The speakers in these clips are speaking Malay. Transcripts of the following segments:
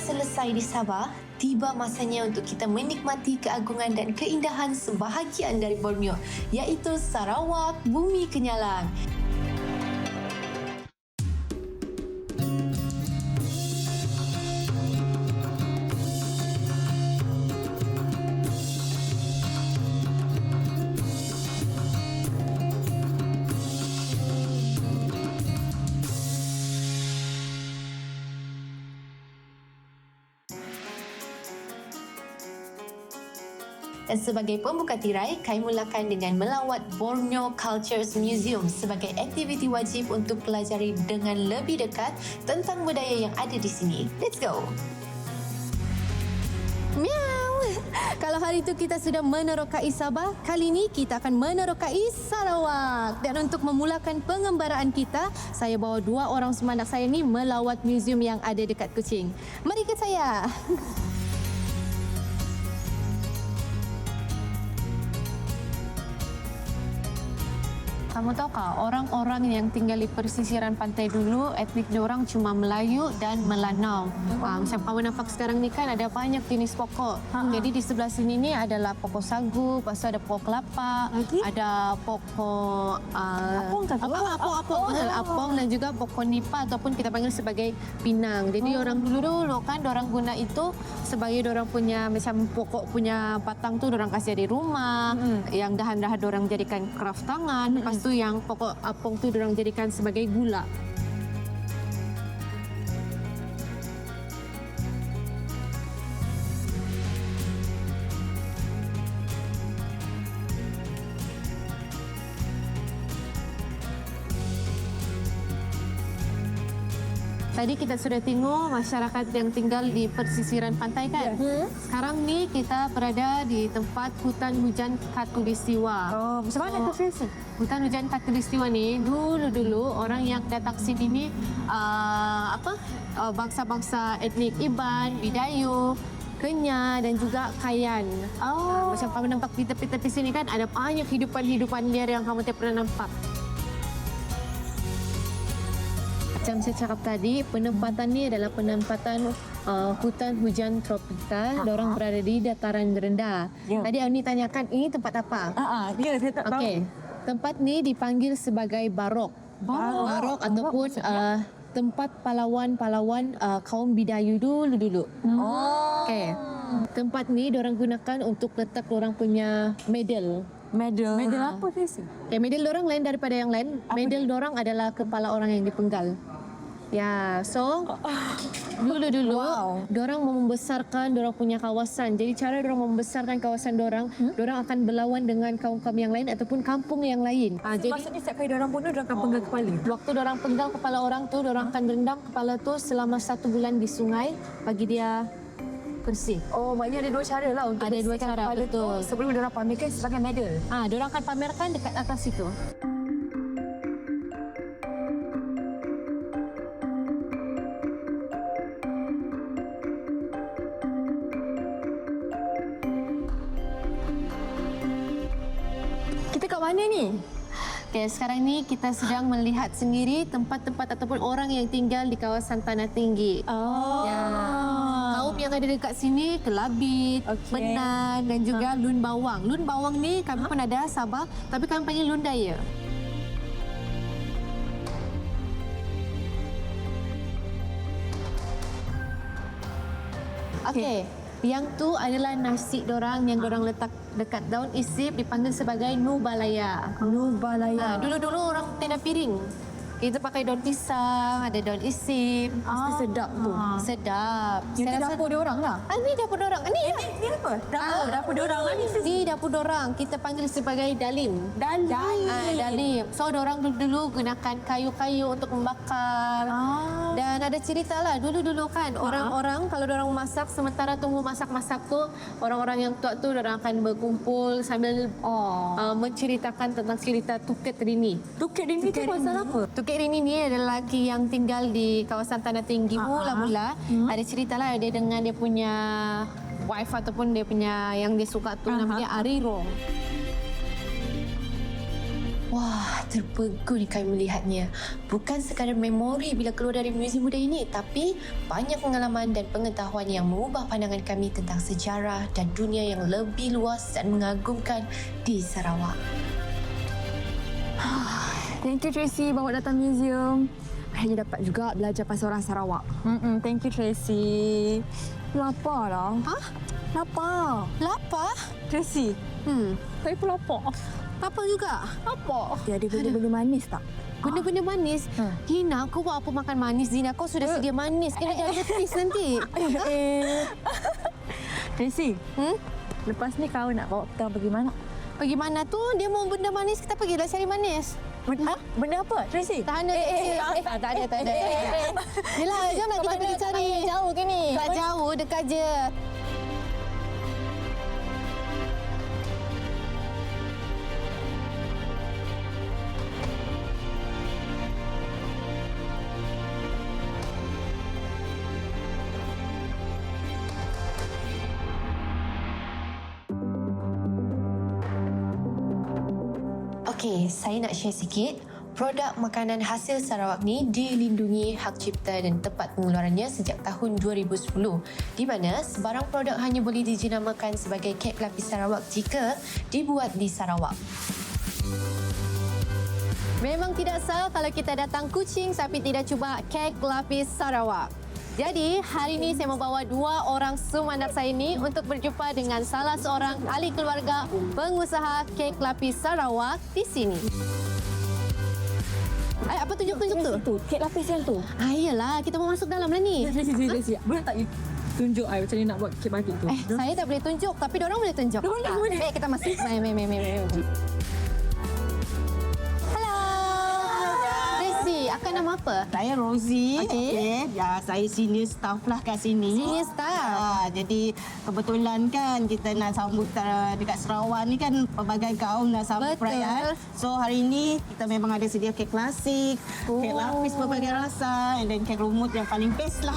selesai di Sabah, tiba masanya untuk kita menikmati keagungan dan keindahan sebahagian dari Borneo, iaitu Sarawak, Bumi Kenyalang. Dan sebagai pembuka tirai, kami mulakan dengan melawat Borneo Cultures Museum sebagai aktiviti wajib untuk pelajari dengan lebih dekat tentang budaya yang ada di sini. Let's go! Miau! Kalau hari itu kita sudah menerokai Sabah, kali ini kita akan menerokai Sarawak. Dan untuk memulakan pengembaraan kita, saya bawa dua orang semanak saya ni melawat museum yang ada dekat Kuching. Mari ikut saya! Kamu tahu kah, orang-orang yang tinggal di persisiran pantai dulu, etnik diorang cuma Melayu dan Melanau. Macam kamu nampak sekarang ni kan ada banyak jenis pokok. Jadi di sebelah sini ni adalah pokok sagu, lepas tu ada pokok kelapa, ada pokok apong dan juga pokok nipa ataupun kita panggil sebagai pinang. Jadi orang dulu kan orang guna itu sebagai orang punya macam pokok punya batang tu orang kasih di rumah, yang dahan-dahan orang jadikan kraft tangan. Lepas tu yang pokok apong tu diorang jadikan sebagai gula. Tadi kita sudah tengok masyarakat yang tinggal di persisiran pantai kan? Sekarang ni kita berada di tempat hutan hujan Khatulistiwa. Oh, macam mana tu Fizi? Hutan hujan Khatulistiwa ni dulu orang yang datang sini ni bangsa-bangsa etnik Iban, Bidayuh, Kenyah dan juga Kayan. Macam kamu nampak di tepi-tepi sini kan ada banyak hidupan-hidupan liar yang kamu tidak pernah nampak. Macam saya cakap tadi, penempatan ni adalah penempatan hutan hujan tropika. Diorang berada di dataran rendah. Tadi Auni tanyakan, ini tempat apa? Ya, saya tak tahu. Okey, tempat ni dipanggil sebagai barok. Barok ataupun tempat pahlawan-pahlawan kaum Bidayuh dulu. Okey, tempat ni diorang gunakan untuk letak diorang punya medal. Medal apa Fizi? Okay, medal dorang lain daripada yang lain. Medal dorang adalah kepala orang yang dipenggal. Ya, so dulu dorang membesarkan dorang punya kawasan. Jadi cara dorang membesarkan kawasan dorang akan berlawan dengan kaum-kaum yang lain ataupun kampung yang lain. Jadi maksudnya setiap kali dorang bunuh, dorang akan penggal kepala. Waktu dorang penggal kepala orang tu, dorang akan rendam kepala tu selama 1 bulan di sungai bagi dia bersih. Oh, maknanya ada dua cara lah untuk Ada dua cara, betul. Sebelum dorang pamerkan sebagai medal. Dorang akan pamerkan dekat atas itu. Kita kat mana ni? Okay, sekarang ni kita sedang melihat sendiri tempat-tempat ataupun orang yang tinggal di kawasan Tanah Tinggi. Kaum yang ada dekat sini, Kelabit, Penan dan juga Lun Bawang. Lun Bawang ni kami pun ada Sabah, tapi kami panggil Lun Daya. Okey. Yang tu adalah nasi dorang yang dorang letak dekat daun isip, dipanggil sebagai nubalaya. Nubalaya. Dulu-dulu orang tenda piring. Kita pakai daun pisang, ada daun isip. Mesti sedap tu. Sedap. Yang ni dapur dia orang lah. Ni dapur dorang. Ni apa? Dapur dia orang lah ni. Ni dapur dorang. Kita panggil sebagai dalim. Dalim. So dorang dulu gunakan kayu-kayu untuk membakar. Dan ada cerita lah dulu-dulu kan orang-orang kalau dorang masak, sementara tunggu masak-masak tu, orang-orang yang tua tu dorang akan berkumpul sambil menceritakan tentang cerita Tuket Rini. Tuket Rini tu pasal apa? Tuket Rini ni adalah lelaki yang tinggal di kawasan Tanah Tinggi. Mula-mula ada cerita lah dia dengan dia punya wife ataupun dia punya yang dia suka tu namanya Arirong. Wah, terpegun kami melihatnya. Bukan sekadar memori bila keluar dari muzium muda ini, tapi banyak pengalaman dan pengetahuan yang mengubah pandangan kami tentang sejarah dan dunia yang lebih luas dan mengagumkan di Sarawak. Thank you Tracy bawa datang museum. Akhirnya dapat juga belajar pasal orang Sarawak. Thank you Tracy. Lapar lah. Hah? Lapar. Lapar? Tracy, saya pun lapar. Lapar juga? Apa? Dia ada benda-benda manis tak? Benda-benda manis? Hina, kau buat apa makan manis, Zina? Kau sudah sedia manis. Kena diabetes nanti. Tracy, lepas ni kau nak bawa kita pergi mana? Pergi mana tu? Dia mau benda manis, kita pergilah cari manis. Benda apa Tracy? Tahan tak ada. Yelah, jom nak kita pergi cari. Jauh ke ni? Tak jauh, dekat je. Okey, saya nak share sikit. Produk makanan hasil Sarawak ni dilindungi hak cipta dan tempat pengeluarannya sejak tahun 2010, di mana sebarang produk hanya boleh dijenamakan sebagai kek lapis Sarawak jika dibuat di Sarawak. Memang tidak sah kalau kita datang Kuching tapi tidak cuba kek lapis Sarawak. Jadi, hari ini saya membawa 2 orang sumandak saya ini untuk berjumpa dengan salah seorang ahli keluarga pengusaha kek lapis Sarawak di sini. Apa tunjuk-tunjuk tu? Tu, kek lapis yang tu. Iyalah, kita mau masuk dalam lah ni. Tracy. Boleh tak you tunjuk I macam mana nak buat kek batik tu? Saya tak boleh tunjuk, tapi diorang boleh tunjuk. Boleh. Baik, kita masuk. Mari. Hello. Tracy, akan nama apa? Saya Rosie. Okey. Ya, saya senior staff lah kat sini. Senior staff. Jadi kebetulan kan kita nak sambut dekat Sarawak ni kan pelbagai kaum nak sambut Betul. perayaan. So hari ini kita memang ada sedia kek klasik, kek lapis pelbagai rasa and then kek lumut yang paling best lah.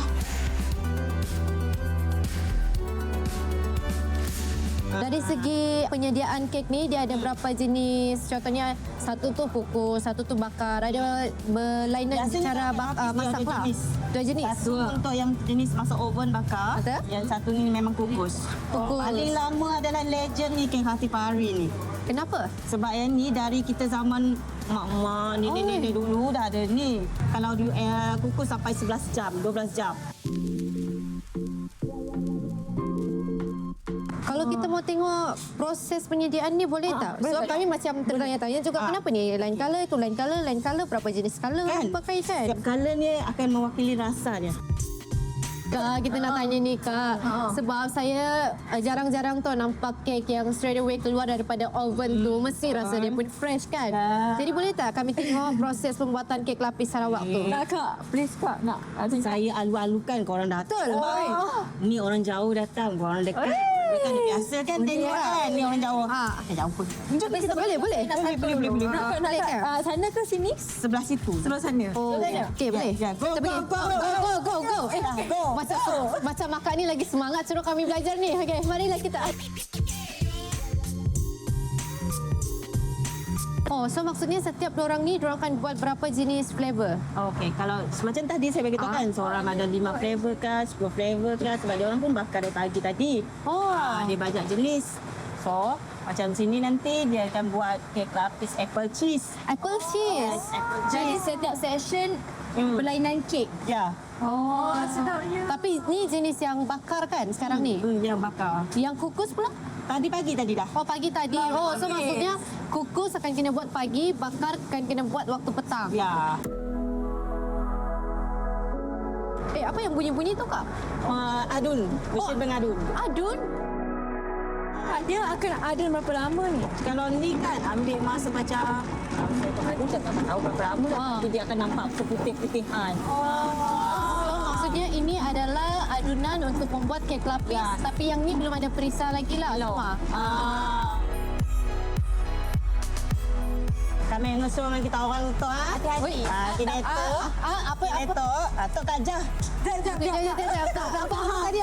Dari segi penyediaan kek ni, dia ada berapa jenis? Contohnya, satu tu kukus, satu tu bakar. Ada berlainan Biasanya cara kek lapis masak dia lah. ada jenis. 2 jenis? Satu untuk yang jenis masuk oven bakar, Betul. yang satu ni memang kukus. Kukus. Paling lama adalah legend ni kek hati pari ni. Kenapa? Sebab yang ni dari kita zaman mak-mak, nenek-nenek dulu dah ada ni. Kalau kukus sampai 11 jam, 12 jam. Kalau kita mau tengok proses penyediaan ni boleh tak? So kami macam tertanya-tanya juga kenapa ni lain colour, tu lain colour, berapa jenis colour yang dipakai kan? Setiap colour ni akan mewakili rasa dia. Kak, kita nak tanya ni Kak. Sebab saya jarang-jarang tu nampak kek yang straight away keluar daripada oven tu. Mesti rasa dia pun fresh kan? Jadi boleh tak kami tengok proses pembuatan kek lapis Sarawak tu? Kak, please Kak, nak. Saya alu-alukan korang datang. Ni orang jauh datang, korang dekat. Mereka dah biasa kan tengok kan. Ni orang jauh. Jauh pun. Kita boleh? Boleh. Boleh kan? Sana ke sini? Sebelah situ. Sebelah sana. Oh, okey boleh. Ya, go, Kita pergi. Go. Go. Macam Makak ni lagi semangat suruh kami belajar ni. Okey, marilah kita. Oh, so maksudnya setiap orang ni diorang akan buat berapa jenis flavor? Okey, kalau semacam tadi saya beritahu kan, seorang ada 5 flavor ke, 10 flavor ke, sebab dia orang pun bakar dari pagi tadi. Dia banyak jenis. So, macam sini nanti dia akan buat kek lapis apple cheese. Apple cheese. Jadi setiap session berlainan kek. Ya. Oh, sedapnya. Tapi ni jenis yang bakar kan sekarang ni? Yang bakar. Yang kukus pula? Tadi pagi tadi dah. Oh, pagi tadi. Oh, so maksudnya kukus akan kena buat pagi, bakar akan kena buat waktu petang. Ya. Apa yang bunyi-bunyi tu Kak? Adun. Mesin pengadun. Adun? Dia akan ada berapa lama ni? Kalau ni kan ambil masa macam pengadun tak tahu berapa lama lah. Tapi dia akan nampak keputih-putihan. Maksudnya ini adalah adunan untuk membuat kek lapis. Ya. Tapi yang ni belum ada perisa lagi lah. Kami yang musuh dengan kita orang tu. Hati-hati. Kineto. Apa? Kineto. Tok Kajah.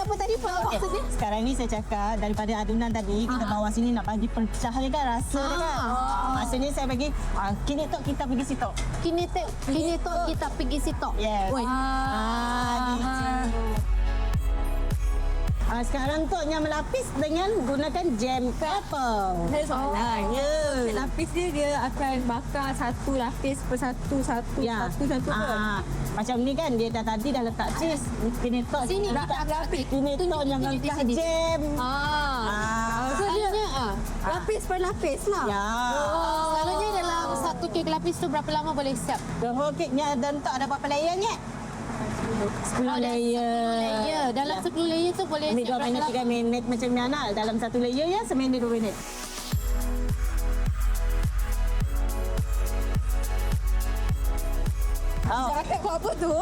Apa tadi? Apa maksudnya? Sekarang ni saya cakap daripada adunan tadi kita bawa sini nak bagi pecah dia kan rasa dia kan. Maksudnya saya bagi kineto kita pergi situ. Kinetok kita pergi situ. Yes. Oi. Sekarang tu yang melapis dengan gunakan jam pepper. Saya soalan. Ya. Lapis dia akan bakar satu lapis per satu Ya. satu. Macam ni kan dia tadi dah letak cheese. Kineto Sini letak tak lapis. Kineto yang Tunjuk letak sini. jam. Selalunya Lapis per lapis lah. Ya. Selalunya dalam satu kek lapis tu berapa lama boleh siap? The whole cake-nya dan tak ada berapa layernya? 10 layer. Ya, dalam 10 layer tu boleh Ambil 2 siap minit, berapa 3 minit macam ni anak. Dalam satu layer ya, seminit 2 minit. Cakap buat apa tu?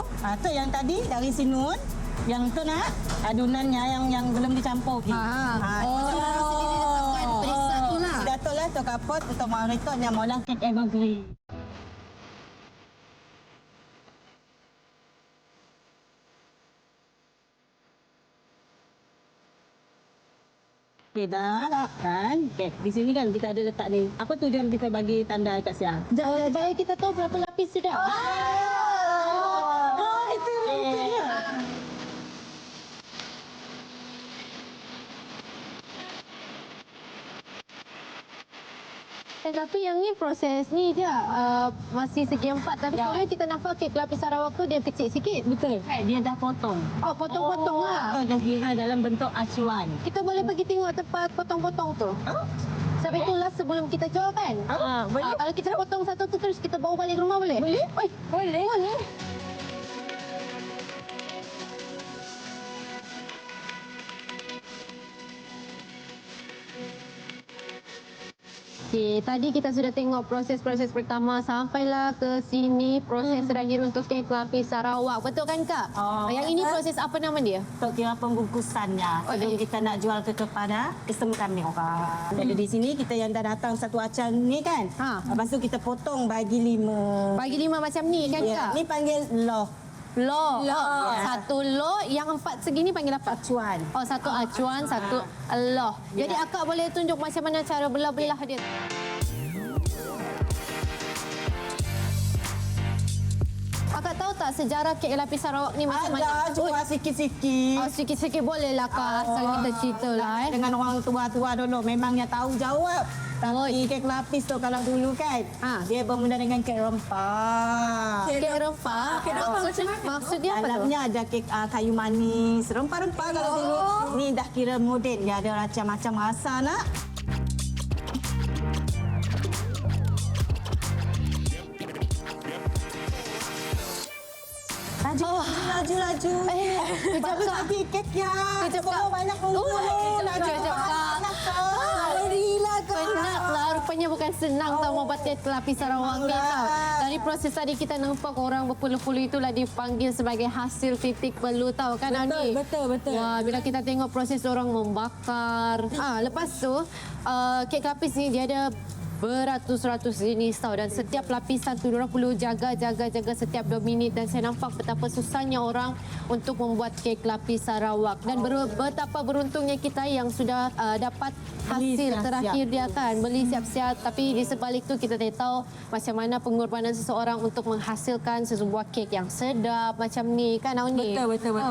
Tu yang tadi dari sinun. Yang tu nak adunannya yang belum dicampur lagi. perisa tu lah. Sudah tu lah tu kapot untuk maritot yang maulah kek evergreen. Okey dah kan. Okey, di sini kan kita ada letak ni. Apa tujuan kita bagi tanda kat siang? Supaya kita tahu berapa lapis sudah. Itu rupanya. Tapi yang ni proses ni dia masih segi empat. Tapi kalau kita nampak kek lapis Sarawak tu dia kecil sikit. Betul. Dia dah potong. Oh, potong-potong lah. Dah kira dalam bentuk acuan. Kita boleh pergi tengok tempat potong-potong tu. Sampai itulah sebelum kita jual kan? Boleh. Kalau kita potong satu tu terus kita bawa balik rumah boleh? Boleh. Boleh. Okey, tadi kita sudah tengok proses-proses pertama sampailah ke sini proses terakhir untuk kek lapis Sarawak. Betul kan Kak? Yang ini proses apa nama dia? Untuk kira pembungkusannya. Sebelum kita nak jual kepada customer kami orang. Jadi di sini kita yang dah datang satu acan ni kan. Lepas tu kita potong bagi 5. Bagi 5 macam ni kan Kak? Ni panggil loh. Loh. Satu loh, yang 4 segini panggil apa? Acuan. Oh, satu acuan, satu loh. Jadi akak boleh tunjuk macam mana cara belah-belah dia? Akak tahu tak sejarah kek lapis Sarawak ni macam mana? Ada cuma sikit-sikit. Oh, sikit-sikit boleh lah Kak. Asal kita cerita lah. Dengan orang tua-tua dulu memangnya tahu jawab. Tapi kek lapis tu kalau dulu kan, dia bermula dengan kek rempah. Kek rempah? Maksudnya apa tu? Dalamnya ada kek kayu manis, rempah-rempah kalau dulu. Ni dah kira moden, dia ada macam-macam rasa nak. Laju. Kejap Kak. Lagi keknya. Kejap Kak. Banyak pengguna. Kejap Kak. Penat lah. Rupanya bukan senang tau membuat kek lapis Sarawak ni tau. Dari proses tadi kita nampak orang berpuluh-puluh itulah dipanggil sebagai hasil titik belu tau kan Ani? Betul. Wah, bila kita tengok proses orang membakar. Lepas tu kek lapis ni dia ada beratus-ratus jenis tau dan setiap lapisan tu orang perlu jaga setiap 2 minit dan saya nampak betapa susahnya orang untuk membuat kek lapis Sarawak dan betapa beruntungnya kita yang sudah dapat hasil terakhir dia kan beli siap-siap tapi di sebalik tu kita tak tahu macam mana pengorbanan seseorang untuk menghasilkan sebuah kek yang sedap macam ni kan Auni? Betul.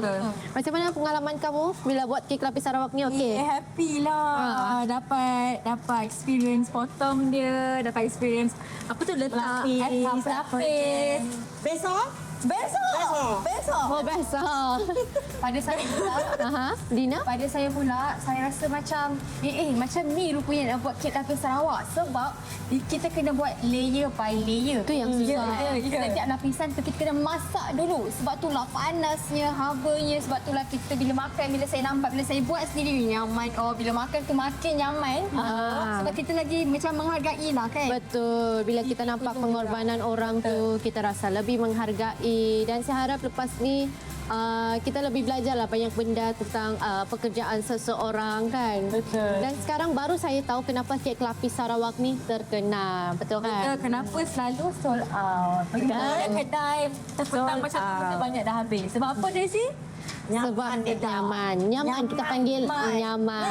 Macam mana pengalaman kamu bila buat kek lapis Sarawak ni okey? Happy lah. Dapat experience potong dia, dapat experience apa tu letak lapis. Besok. Oh, biasa. Pada saya pula, Dina? pada saya pula, saya rasa macam macam ni rupanya nak buat kek lapis Sarawak sebab kita kena buat layer by layer. Tu yang susah. Setiap lapisan tu kita kena masak dulu. Sebab itulah panasnya, habanya. Sebab itulah kita bila makan, bila saya nampak, bila saya buat sendiri nyaman. Oh, bila makan tu makin nyaman. Sebab kita lagi macam menghargai lah kan. Betul. Bila kita nampak pengorbanan orang tu, kita rasa lebih menghargai. Dan saya harap lepas ni kita lebih belajar lah banyak benda tentang pekerjaan seseorang kan. Betul. Dan sekarang baru saya tahu kenapa kek lapis Sarawak ni terkenal. Betul kan? Kenapa selalu sold out? Kedai terpetang macam tu kita banyak dah habis. Sebab apa Daisy? Sebab nyaman. Nyaman kita panggil nyaman.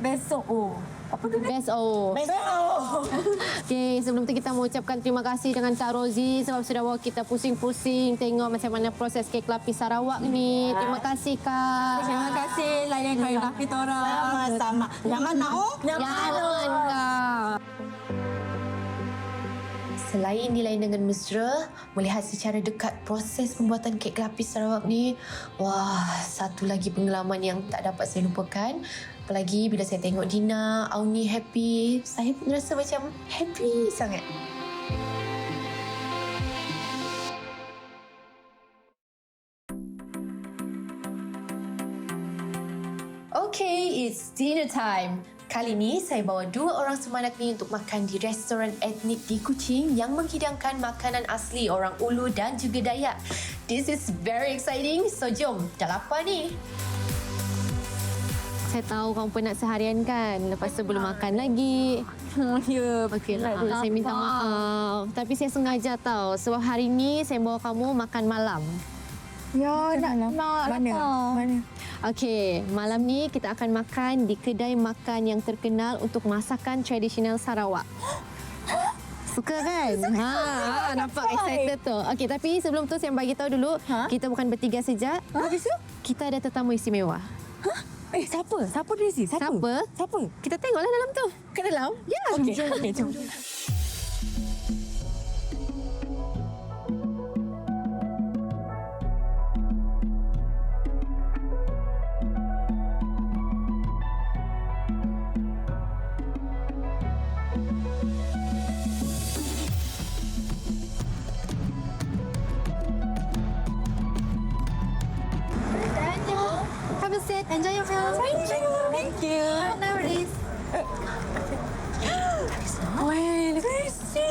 Besok apa tu? Best O. Okey, sebelum tu kita mau ucapkan terima kasih dengan Kak Rozi sebab sudah bawa kita pusing-pusing tengok macam mana proses kek lapis Sarawak ni. Terima kasih Kak. Terima kasih layan kayu laki orang. Sama-sama. Nyaman nak Nyaman Kak. Selain dilayan dengan mesra, melihat secara dekat proses pembuatan kek lapis Sarawak ni, wah, satu lagi pengalaman yang tak dapat saya lupakan. Apalagi bila saya tengok Dina, Auni happy, saya pun rasa macam happy sangat. Okay, it's dinner time. Kali ni saya bawa 2 orang semanak ni untuk makan di restoran etnik di Kuching yang menghidangkan makanan asli orang Ulu dan juga Dayak. This is very exciting. So jom, dah lapar ni. Saya tahu kamu penat seharian kan. Lepas tu belum makan lagi. Ya, Okeylah, saya minta maaf. Tapi saya sengaja tahu sebab hari ni saya bawa kamu makan malam. Ya, nak Mana? Okey, malam ni kita akan makan di kedai makan yang terkenal untuk masakan tradisional Sarawak. Suka kan? Nampak excited tu. Okey, tapi sebelum tu saya bagi tahu dulu, kita bukan bertiga saja. Habis tu? Kita ada tetamu istimewa. Siapa? Siapa Daisy? Siapa? Kita tengoklah dalam tu. Ke dalam? Ya. Okey, jom. Have a seat. Enjoy your meal. Thank you. No worries. Weh, Daisy.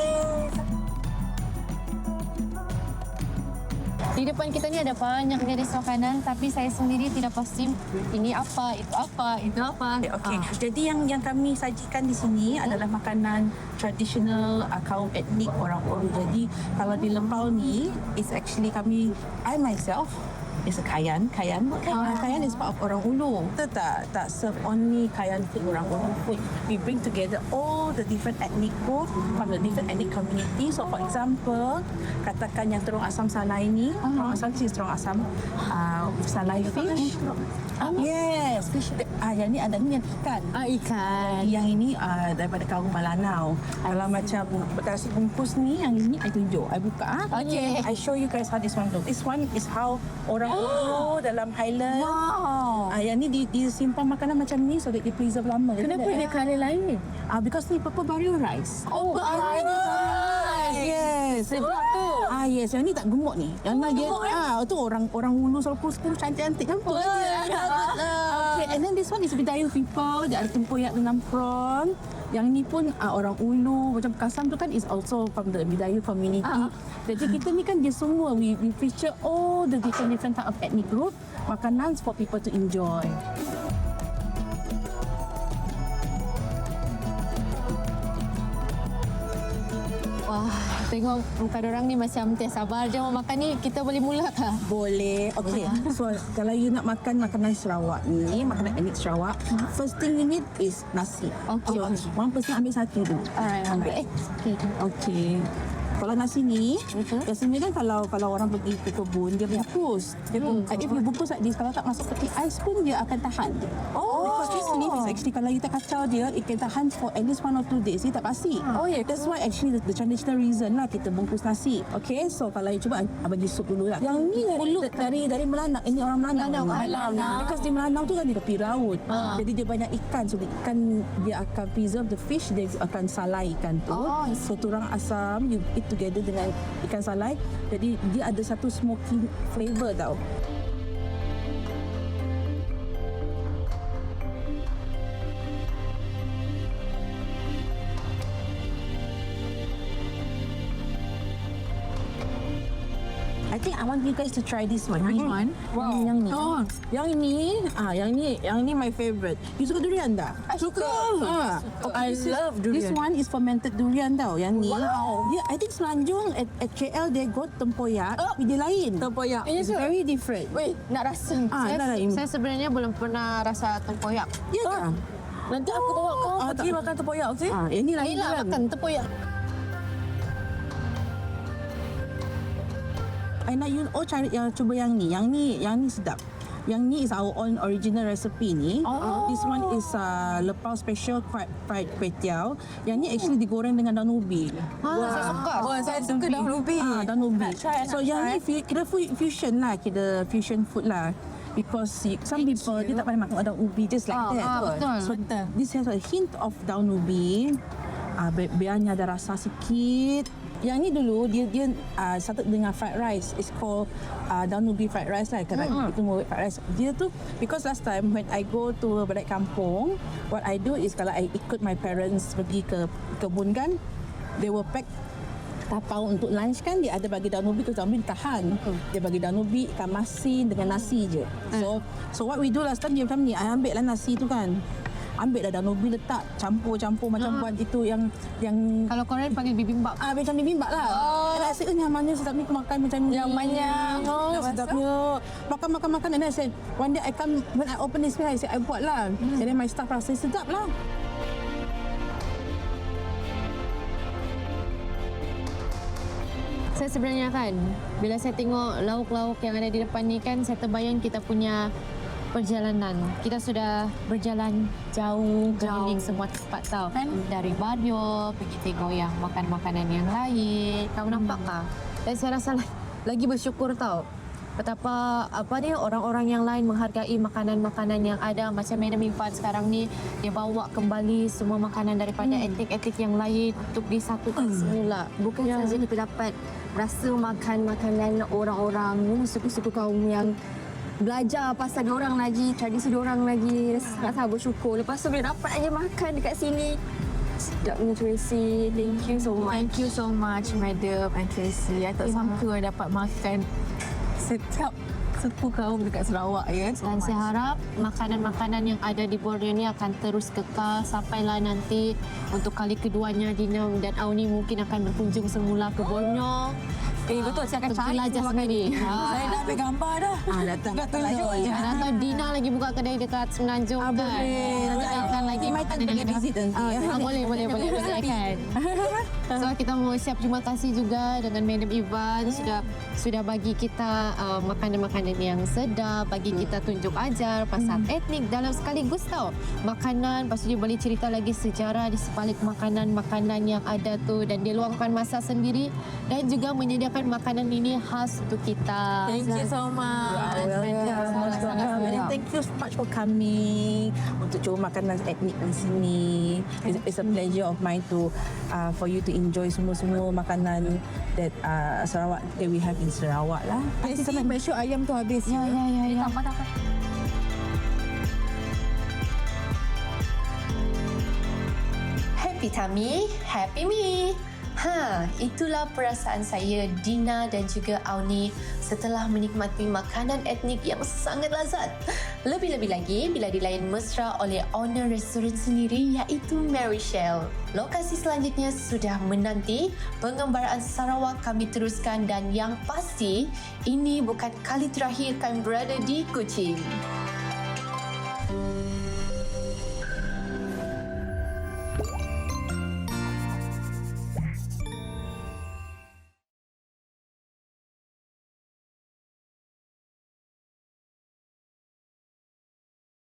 Di depan kita ni ada banyak jenis makanan tapi saya sendiri tidak pasti ini apa, itu apa, itu apa. Okey. Jadi yang kami sajikan di sini adalah makanan tradisional kaum etnik orang Ulu. Jadi kalau di Lembau ni is actually I myself is a Kayan. Kayan is part of orang Ulu. Kita tak serve only Kayan food, orang Ulu food. We bring together all the different ethnic food from the different ethnic community. So for example, katakan yang terung asam salai ni, terung asam cheese, terung asam salai fish. Yes. Yang ni ada ni yang ikan. Ikan. Yang ini daripada kaum Malanau. Kalau macam nasi bungkus ni, yang ini I tunjuk. I buka. Okay. I show you guys how this one look. This one is how orang Ulu dalam Highland. Wow. Yang ni disimpan makanan macam ni so that they preserve lama. Kenapa dia colour lain ni? Because ni purple barrel rice. Oh, Yes. Sebab tu. Yes, yang ni tak gemuk ni. Yang ni dia tu orang Ulu selalu cantik-cantik campur je. Okay, and then this one is Bidayuh people. Dia ada tempoyak dengan prawn. Yang ni pun orang Ulu macam Kasam tu kan is also from the Bidayuh community. Jadi kita ni kan dia semua we feature all the different type of ethnic group makanan for people to enjoy. Wah, tengok muka dorang ni macam tiada sabar je mau makan ni. Kita boleh mula tak? Boleh. Okay. So, kalau you nak makan makanan Sarawak ni, makanan etnik Sarawak, first thing you need is nasi. Okay. So, one person ambil satu dulu. Alright, ambil. Okay. Kalau nasi ni, biasanya kan kalau orang pergi ke kebun, dia bungkus. Dia if you bungkus like this, kalau tak masuk peti ais pun dia akan tahan. Because this leaf is actually, kalau you tak kacau dia, it can tahan for at least 1 or 2 days. Dia tak pasti. That's why actually the traditional reason lah kita bungkus nasi. Okay, so kalau you cuba, bagi sup dulu lah. Yang ni ulu dari Melanau. Ini orang Melanau. Because di Melanau tu kan dia tepi laut. Jadi dia banyak ikan. So ikan dia akan preserve the fish, dia akan salai ikan tu. So turang asam, you eat together dengan ikan salai. Jadi dia ada satu smoky flavor tau. I I think I want you guys to try this one. Which one? Wow. Yang ni. Oh. Yang ni my favorite. You suka durian tak? Suka. I love This durian. one is fermented durian tau. Yang ni. Wow. Yeah, I think Selanjung at KL they got tempoyak. Dia lain. Tempoyak. It's very different. Wait, nak rasa. Dah lain. Saya sebenarnya belum pernah rasa tempoyak. Ya kan? Nanti aku bawa kau pergi makan tempoyak, okey? Yang ni lain Yelah, kan? makan tempoyak. I nak you all cari cuba yang ni. Yang ni sedap. Yang ni is our own original recipe ni. This one is lepau special fried kway teow. Yang ni actually digoreng dengan daun ubi. Saya suka. Wah, saya suka daun ubi. Daun ubi. Nak try, So yang ni kira fusion lah, kira fusion food lah. Because some people dia tak pandai makan daun ubi just like that. betul. So this has a hint of daun ubi. Biarnya ada rasa sikit. Yang ni dulu dia started dengan fried rice. It's called daun ubi fried rice lah. Kerana itu mau fried rice. Dia tu because last time when I go to balik kampung, what I do is kalau I ikut my parents pergi ke kebun kan, they will pack tapau untuk lunch kan, dia ada bagi daun ubi, because daun ubi tahan. Dia bagi daun ubi, ikan masin dengan nasi je. So what we do last time dia macam ni, I ambil lah nasi tu kan. Ambil dah daun ubi letak, campur macam buat itu yang Kalau Korean panggil bibimbap. macam bibimbap lah. And I said, nyamannya sedap ni, aku makan macam ni. Nyamannya. Sedapnya. Makan. And I said, one day I come, when I open this place, I said, I buat lah. And then my staff rasa sedap lah. Saya sebenarnya kan, bila saya tengok lauk-lauk yang ada di depan ni kan, saya terbayang kita punya perjalanan. Kita sudah berjalan jauh keliling semua tempat tau. Dari Bario, pergi tengok yang makan makanan yang lain. Kamu nampak tak? Dan saya rasa lagi bersyukur tau. Betapa orang-orang yang lain menghargai makanan-makanan yang ada. Macam Madam Irfan sekarang ni, dia bawa kembali semua makanan daripada etnik-etnik yang lain untuk disatukan semula. Bukan saja kita dapat rasa makan makanan orang-orang suku-suku kaum yang belajar pasal diorang lagi, tradisi diorang lagi. Rasa bersyukur. Lepas tu boleh dapat aja makan dekat sini. Sedapnya Tracy. Thank you so much. Thank you so much, Madam and Tracy. I tak sangka dapat makan setiap suku kaum dekat Sarawak ya. Dan saya harap makanan-makanan yang ada di Borneo ni akan terus kekal sampailah nanti untuk kali keduanya Dina dan Auni mungkin akan berkunjung semula ke Borneo. Betul, saya akan Untuk cari jelajah semua sendiri. Saya dah ambil gambar dah. Datang. Dan atau Dina lagi buka kedai dekat Semenanjung kan. Nanti akan lagi makanan yang ada. Visit nanti. Boleh kan. So kita mau ucap terima kasih juga dengan Madam Ivan sudah bagi kita makanan-makanan yang sedap, bagi kita tunjuk ajar pasal etnik dalam sekaligus tau. Makanan, lepas tu dia boleh cerita lagi sejarah di sebalik makanan-makanan yang ada tu dan dia luangkan masa sendiri dan juga menyediakan makanan ini khas untuk kita. Thank you so much. Thank you so much for coming untuk cuba makanan etnik di sini. It's a pleasure of mine to for you to enjoy semua makanan that Sarawak that we have in Sarawak lah. Nanti sampai make sure ayam tu habis. Ya. Tambah. Happy tummy, happy me. Itulah perasaan saya, Dina dan juga Auni setelah menikmati makanan etnik yang sangat lazat. Lebih-lebih lagi bila dilayan mesra oleh owner restoran sendiri iaitu Mary Shell. Lokasi selanjutnya sudah menanti. Pengembaraan Sarawak kami teruskan dan yang pasti ini bukan kali terakhir kami berada di Kuching.